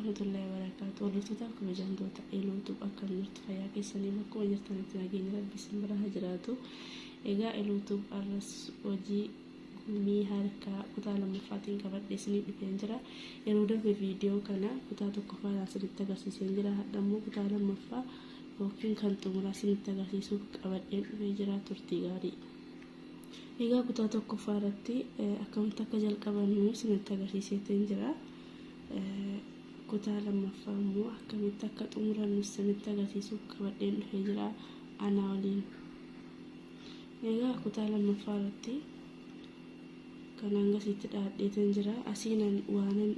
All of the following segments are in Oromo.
warahmatullahi wabarakatuh. Hordoftoota kabajamtoota YouTube akka jirtu fayyaa keessanii bakkuma jirtanitti nageenya rabbii isin bira haa jiraatu. Egaa YouTube arras hojii gumii harkaa kutaa lammaffaatiin qabadhee isiniif dhufeen jira. Yeroo darbe viidiyoo kana kutaa tokkoffaadhaan isinitti agarsiiseen jira. Hadha immoo kutaa lammaffaa yookiin kan xumuraa isinitti agarsiisuuf qabadheen dhufee jira. Turtii gaarii. Egaa kutaa tokkoffaa irratti akkamitti akka jalqabannu isinitti agarsiiseen jira. Kutaa lammaffaa immoo akkamitti akka xumurannu isinitti agarsiisuuf qabadheen dhufee jira ana waliin. Egaa kutaa lammaffaa irratti kan angasitti dhaadheetan jira. Asiinan waanan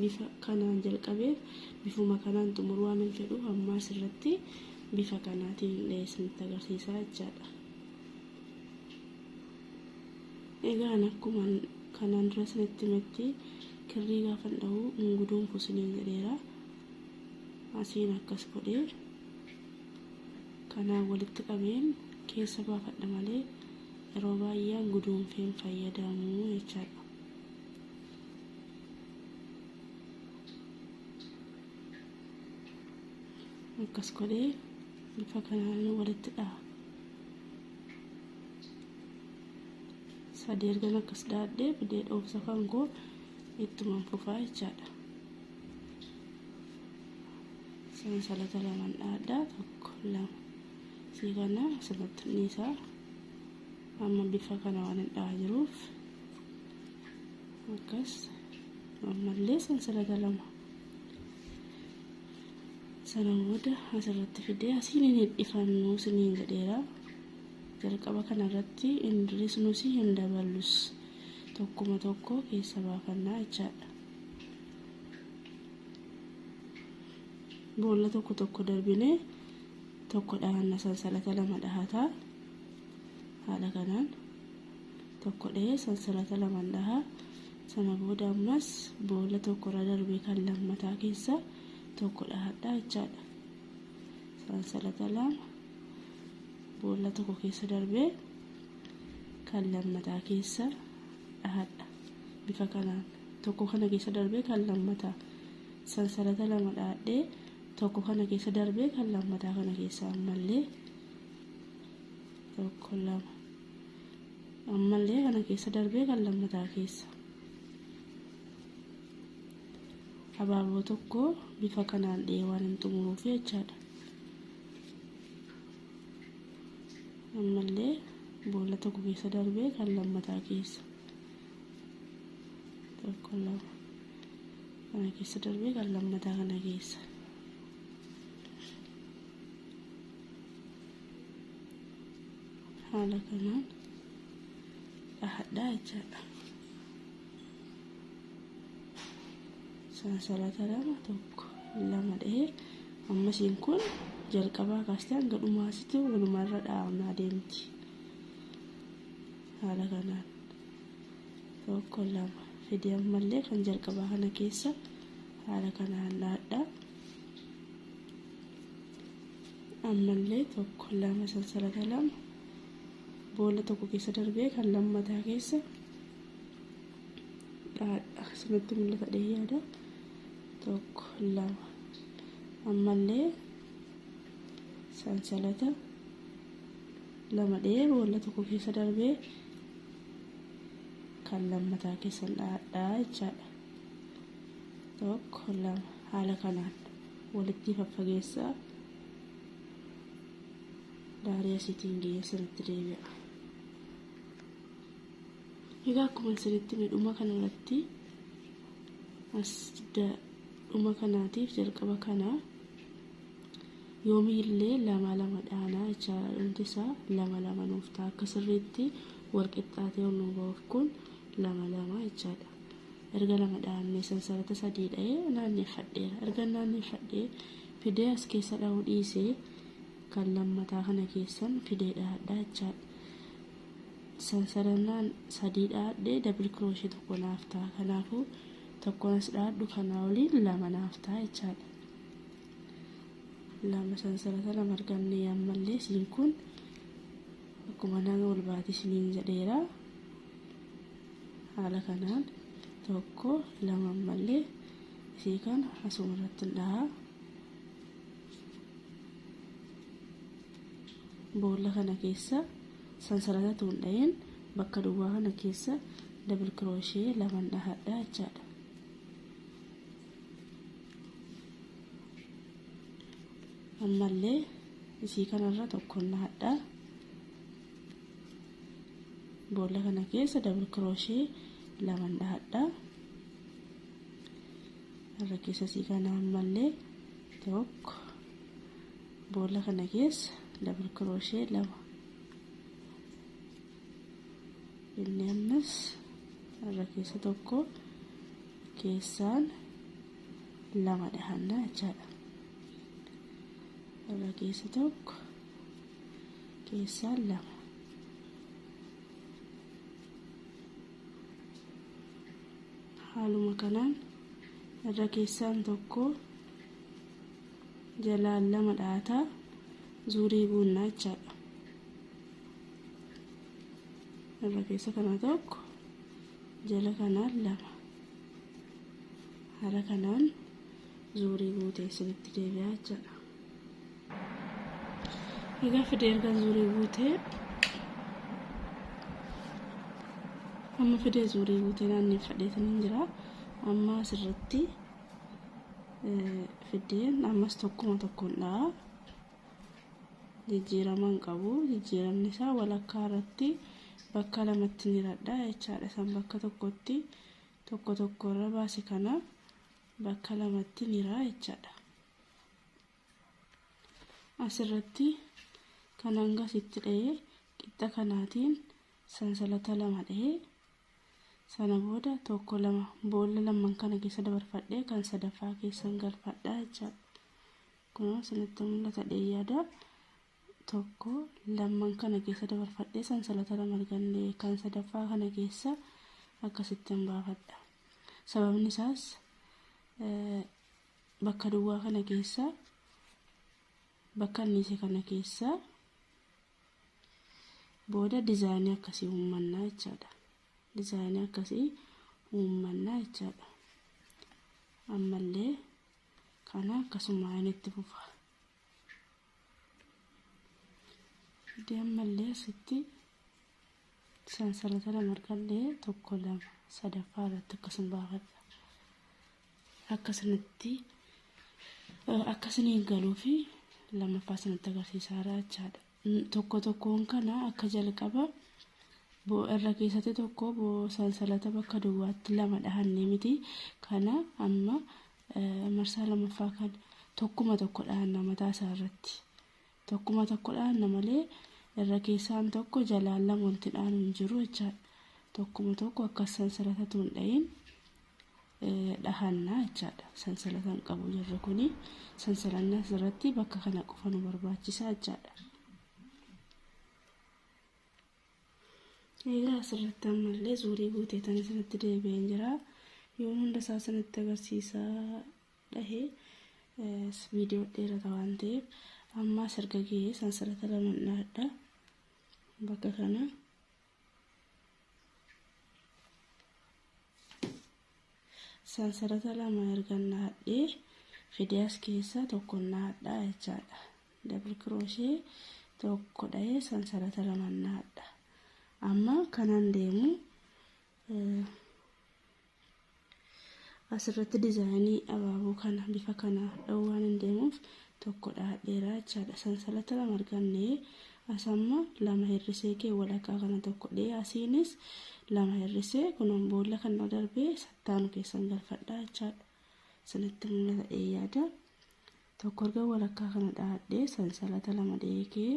bifa kanaan jalqabeef bifuma kanaan xumuruu waanan fedhu amma asirratti bifa kanaatiin isinitti agarsiisaa jechaadha. Egaa akkuma kanaan dura isinitti himetti kirrii gaafa dhahu guduun kusiniin jedheera. Asiin akkas godhee kanaan walitti qabeen keessa baafadha malee yeroo baay'ee guduunfeen fayyadamu jechaadha. Akkas godhee bifa kanaan walitti dhaha. Sadii ergan akkas dhaadhee fidee dhoofsa kan koo ittumaan fufaa jechaadha. Sansalata lamaan dhaadhaa tokko lama sii kana asirratti niisaa amma bifa kana waan hin dhahaa jiruuf akkas ammallee sansalata lama sana booda asirratti fidee asiin hin hidhifannu isiniin jedheera. Jalqaba kanarratti indirisnus hin daballus tokkuma tokko keessa baafannaa jechaadha. Boolla tokko tokko darbinee tokko dhahanna sansalata lama dhahataa. Haala kanaan tokko dhahee sansalata lama dhahaa. Sana booda ammas boolla tokko irra darbee kan lammataa keessa tokko dhahadhaa jechaadha. Sansalata lama boolla tokko keessa darbee kan lammataa keessa dhahadha. Bifa kanaan tokko kana keessa darbee kan lammataa sansalata lama dhahadhee tokko kana keessa darbee kan lammataa kana keessa ammallee tokko lama ammallee kana keessa darbee kan lammataa keessa abaaboo tokko bifa kanaan dhahee waan hin xumuruuf jechaadha. Ammallee boolla tokko keessa darbee kan lammataa keessa tokko lama kana keessa darbee kan lammataa kana keessa haala kanaan dhahadhaa jechaadha. Sansalata lama tokko lama dhahee ammasiin kun jalqabaa kaastee hanga dhumaasitti walumarra dhahamnaa deemti. Haala kanaan tokko lama fidee ammallee kan jalqabaa kana keessa haala kanaan dhaadhaa. Ammallee tokko lama sansalata lama boolla tokko keessa darbee kan lammataa keessa dhaadhaa. Asirratti mul'ata dhahee yaada tokko lama ammallee sansalata lama dhahee boolla tokko keessa darbee kan lammataa keessa dhaadhaa jechaadha. Tokko lama haala kanaan walitti faffageessaa daarii asiitiin gahee sirriitti deebi'a. Egaa akkuma sirriitti dhuma kanarratti as dhuma kanaatiif jalqaba kanaa yoomillee lama lama dhaanaa jechaadha. Dhumti isaa lama lama nuuf ta'a. Akka sirriitti wal qixxaatee nu ba'uuf kun lama lama jechaadha. Erga lama dhaannee sansalata sadii dhahee naanneffadheera. Erga naanneffadhee fidee as keessa dhahuu dhiisee kan lammataa kana keessan fidee dhahadhaa jechaadha. Sansalanaan sadii dhahadhee dabal kirooshe tokko naaf ta'a. Kanaafuu tokko as dhahadhu kanaa waliin lama naaf ta'a jechaadha. Lama sansalata lama argannee ammallee siin kun akkuma nama ol baati isiniin jedheera. Haala kanaan tokko lama ammallee isii kana asuma irratti dhaha. Boolla kana keessa sansalata tuun dhahin bakka duwwaa kana keessa double crochet lama dhahadha jechaadha. Ammallee isii kanarra tokko dhahadha. Boolla kana keessa double crochet lama dhahadha. Irra keessa isii kana ammallee tokko, boolla kana keessa double crochet lama. Inni ammas irra keessa tokko keessaan lama dhahanna jechaadha. Irra keessa tokko keessaan lama. Haaluma kanaan irra keessaan tokko jalaan lama dhahataa zuurii guunnaa jechaadha. Irra keessa kana tokko jala kanaan lama. Haala kanaan zuurii guutee isinitti deebi'aa jechaadha. Egaa fidee erga zuurii guutee amma fidee zuurii guutee naanneffadheetaniin jira. Amma asirratti fideen ammas tokkuma tokkoon dhaha. Jijjiirama hin qabu. Jijjiiramni isaa walakkaa irratti bakka lamatti ni radha jechaadha. San bakka tokkotti tokko tokko irra baase kana bakka lamatti ni raa jechaadha. Asirratti kan hanga sitti dhahee qixa kanaatiin sansalata lama dhahee sana booda tokko lama boolla lamaan kana keessa dabarfadhee kan sadaffaa keessan galfadha jechaadha. Kun asinitti mul'ata dheeyyaadha. Tokko lamaan kana keessa dabarfadhee sansalata lama argannee kan sadaffaa kana keessa akkasitti baafadha. Sababni isaas bakka duwwaa kana keessa bakka niise kana keessa booda dizaayinii akkasii uumannaa jechaadha. Dizaayinii akkasii uumannaa jechaadha. Ammallee kana akkasuma itti fufa. Ammallee asitti sansalata lama argannee tokko lama sadaffaa irratti akkasuma baafadha. Akkasiniin galuu fi lamaffaa sanatti agarsiisaa jechaadha. Tokko tokkoon kana akka jalqaba irra keessatti tokko sansalata bakka duwwaatti lama dhahannee miti. Kana amma marsaa lamaffaa kan tokkuma tokko dhahanna mataa isaa irratti. Tokkuma tokko dhahanna malee irra keessaan tokko jalaan lama wanti dhaanu hin jiru jechaadha. Tokkuma tokko akka sansalata tuun dhahin dhahanna jechaadha. Sansalata hin qabu jirru kuni sansalanni asirratti bakka kana qofa nu barbaachisa jechaadha. Egaa asirratti ammallee zuurii guutee tan isinitti deebi'een jira. Yoo hunda isaa isinitti agarsiisaa dhahee viidiyoo dheerata waan ta'eef amma erga gahee sansalata lama dhahadha. Bakka kana sansalata lama erga dhahadhee fidee as keessa tokko dhahadha jechaadha. Double crochet tokko dhahee sansalata lama dhahadha. Amma kanan deemu asirratti dizaayinii abaaboo kana bifa kana dhawwaan hin deemuuf tokko dhahadheera jechaadha. Sansalata lama argannee asamma lama hirrisee kee walakkaa kana tokko dhee asiinis lama hirrisee kunuun boolla kan darbee sattaanu keessan galfadha jechaadha. Sanitti mul'ata dheeyyaadha. Tokko erga walakkaa kana dhahadhee sansalata lama dheekee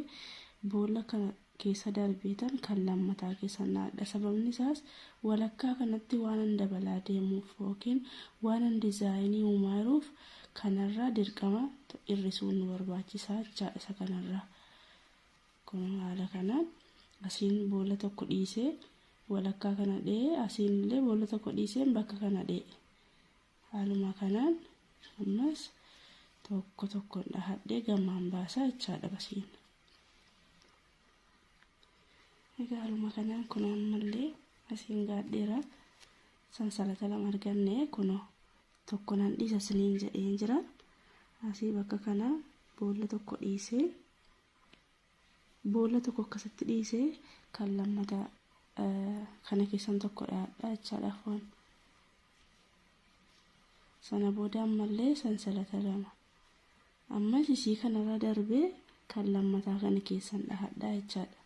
boolla kana keessa darbeetan kan lammataa keessa naadha. Sababni isaas walakkaa kanatti waan dabalaa deemuuf yookiin waan dizaayinii uumaruuf kanarraa dirqama hirrisuun nu barbaachisaa jechaadha. Isa kanarraa kun haala kanaan asiin boolla tokko dhiisee walakkaa kana dhee asiin illee boolla tokko dhiisee bakka kana dhee haaluma kanaan ammas tokko tokko dhahadhee gammaan baasaa jechaadha basiin. Egaa haaluma kanaan kun ammallee asiin gaadheera sansalata lama argannee kunoo tokko nan dhiisa siniin jedheen jira. Asii bakka kana boolla tokko dhiisee boolla tokko akkasitti dhiisee kan lammataa kana keessan tokko dhaadhaa jechaadha foon. Sana booda ammallee sansalata lama. Ammas isii kanarra darbee kan lammataa kana keessan dhaadhaa jechaadha.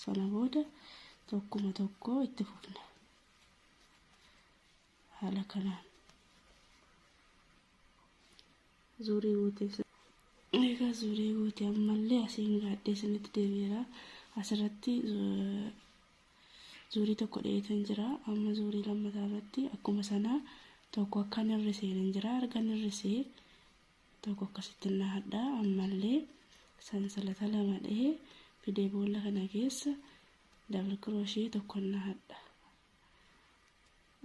Sana booda tokkuma tokko itti fufna. Haala kanaan zuurii guutee egaa zuurii guutee ammallee asiin gaadhee sinitti deebi'eera. Asirratti zuurii tokko dheetan jira. Amma zuurii lammataa irratti akkuma sana tokko akka hirriseen hin jira. Argan hirrisee tokko akkasitti naadhaa. Ammallee sansalata lama dhahee fidee boolla kana keessa double crochet tokko naadha.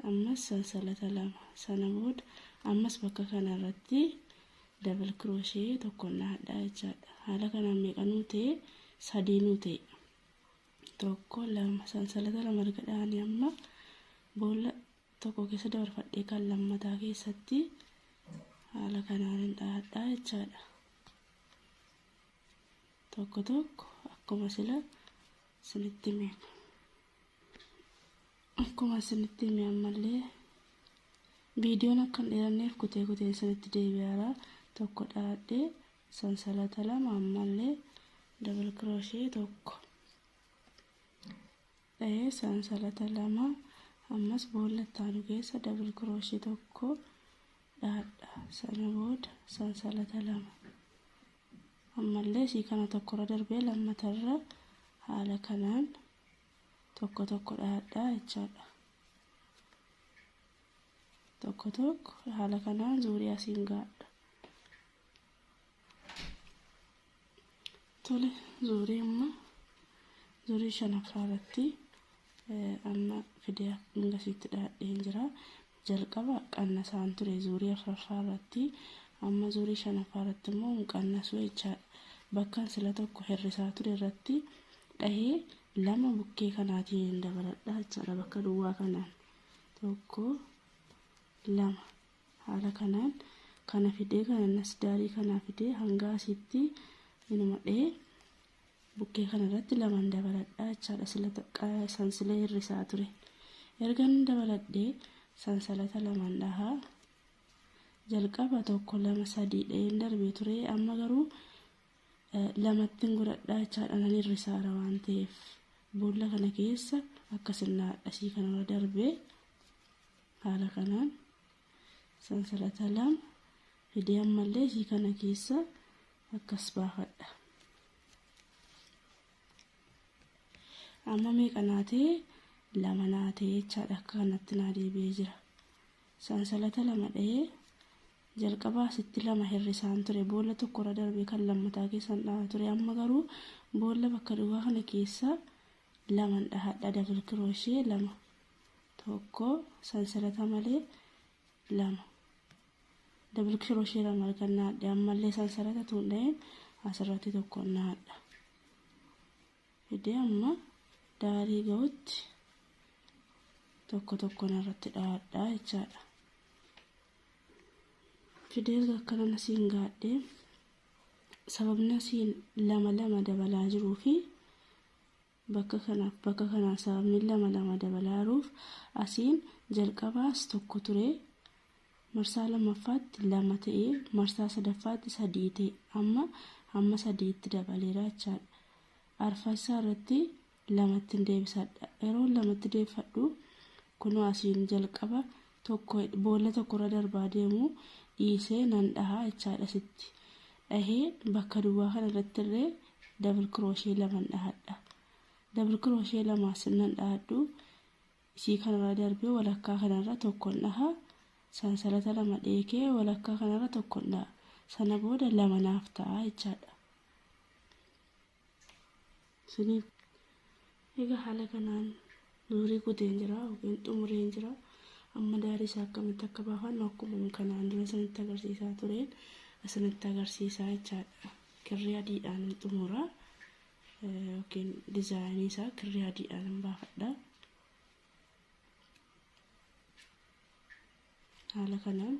Ammas sansalata lama. Sana booda ammas bakka kanarratti double crochet tokko naadha jechaadha. Haala kanaan meeqanuu ta'e sadiinuu ta'e. Tokko lama sansalata lama erga dhaanii amma boolla tokko keessa dabarfadhee kan lammataa keessatti haala kanaan dhaadhaa jechaadha. Tokko tokko akkuma sila sinitti meeqa. Akkuma sinitti mee ammallee viidiyoon akka hin dheeranneef kutee kuteen sinitti deebi'aara. Tokko dhaadhee sansalata lama ammallee double crochet tokko dhahee sansalata lama ammas boolla ittaanu keessa double crochet tokko dhaadha. Sana booda sansalata lama ammallee isii kana tokkorra darbee lammatarra haala kanaan tokko tokko dhaadhaa jechaadha. Tokko tokko haala kanaan zuurii asiin gaadha. Tole zuurii amma zuurii shanaffaa irratti amma fidee hangasitti dhaadheen jira. Jalqaba qannasaan ture zuurii afuraffaa irratti. Amma zuurii shanaffaa irratti immoo hin qannasu jechaadha. Bakka sila tokko hirrisaa ture irratti dhahee lama bukkee kanaatiin dabaladhaa jechaadha. Bakka duwwaa kanaan tokko lama haala kanaan kana fidee kana nasdaarii kana fidee hanga asitti minuma dhahee bukkee kanarratti lamaan dabaladhaa jechaadha. Sansilee hirrisaa ture. Erga dabaladhee sansalata lamaan dhahaa. Jalqaba tokko lama sadii dhaheen darbee ture. Amma garuu lamattiin godhadhaa jechaadha. Nan hirrisaara waan ta'eef boolla kana keessa akkasina dhasii kanarra darbee haala kanaan sansalata lama fidee ammallee isii kana keessa akkas baafadha. Amma meeqa naatee lama naatee jechaadha. Akka kanatti naa deebi'ee jira. Sansalata lama dhahee jalqabaa asitti lama hirrisaan ture. Boolla tokkorra darbee kan lammataa keessan dhahaa ture. Amma garuu boolla bakka duwwaa kana keessa laman dhahadha. Double crochet lama tokko sansalata malee lama double crochet lama argannaadha. Ammallee sansalata tuundheen asirratti tokko naadha. Fidee amma daarii ga'utti tokko tokko narratti dhaadhaa jechaadha. Fidee akkana nasiin gaadhee sababni asiin lama lama dabalaa jiruu fi bakka kanaan sababni lama lama dabalaa jiruuf asiin jalqabaas tokko ture. Marsaa lammaffaatti lama ta'ee marsaa sadaffaatti sadii ta'e. Amma sadiitti dabaleera jechaadha. Arfaasaa irratti lamatti deebisadha. Yeroo lamatti deebifadhu kunoo asiin jalqaba tokko boolla tokkorra darbaa deemu dhiisee nan dhahaa jechaadha. Sitti dhahee bakka duwwaa kana irratti illee double crochet laman dhahadha. Double crochet lamaa sinan dhahadhu isii kanarra darbee walakkaa kanarra tokkon dhahaa. Sansalata lama dheekee walakkaa kanarra tokkon dhahaa. Sana booda lama naaf ta'a jechaadha. Siniif egaa haala kanaan zuurii kuteen jira yookiin xumureen jira. Amma daarii isaa akkamitti akka baafannu akkuma kanaan dura isinitti agarsiisaa tureen isinitti agarsiisaa jechaadha. Kirrii adiidhaan xumura yookiin dizaayinii isaa kirrii adiidhaan baafadha. haala kanaan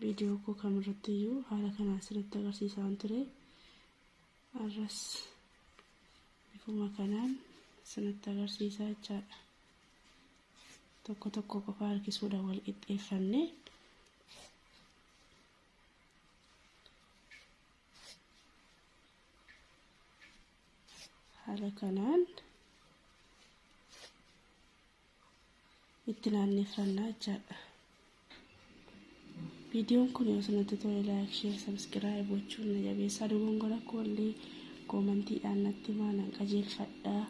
viidiyoo koo kamirratti iyyuu haala kanaan isinitti agarsiisaan ture. Arras bifuma kanaan isinitti agarsiisaa jechaadha. Tokko tokko qofa harkisuudhaan wal qixxeeffannee haala kanaan itti naanneffannaa jechaadha. Viidiyoon kun yoo isinitti tole like, share, subscribe gochuun na jabeessaa. Dogongora koollee koomantiidhaan natti himaa nan qajeelfadhaa.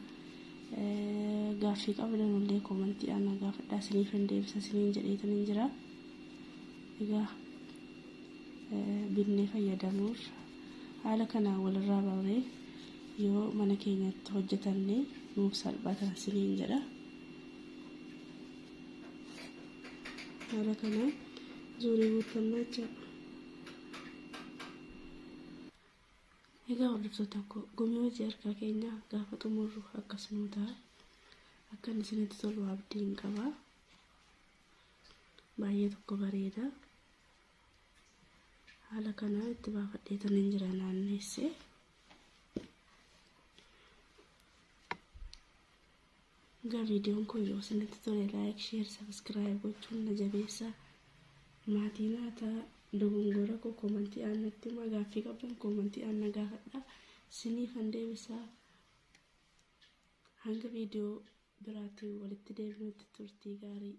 Gaaffii qabdanullee koomantiidhaan na gaafadhaa. Isiniif hin deebisa isiniin jedheetan jira. Egaa binnee fayyadamuuf haala kanaan walirraa barree yoo mana keenyatti hojjetanne nuuf salphata isiniin jedha. Haala kanaan zuurii guuttannaa jechaadha. Egaa hordoftoota koo gumii hojii harkaa keenya gaafa xumurru akkasuma ta'a. Akka inni isinitti tolu abdiin qaba. Baay'ee tokko bareeda. Haala kanaan itti baafadheetan hin jira naanneessee. Egaa viidiyoon kun yoo isinitti tole like, share, subscribe gochuun na jabeessaa. Maatiin haa ta'a. Dogongora koo koomantiidhaan natti himaa. Gaaffii qabdan koomantiidhaan na gaafadhaa. Isiniif hin deebisaa. Hanga viidiyoo biraatti walitti deebinutti turtii gaarii.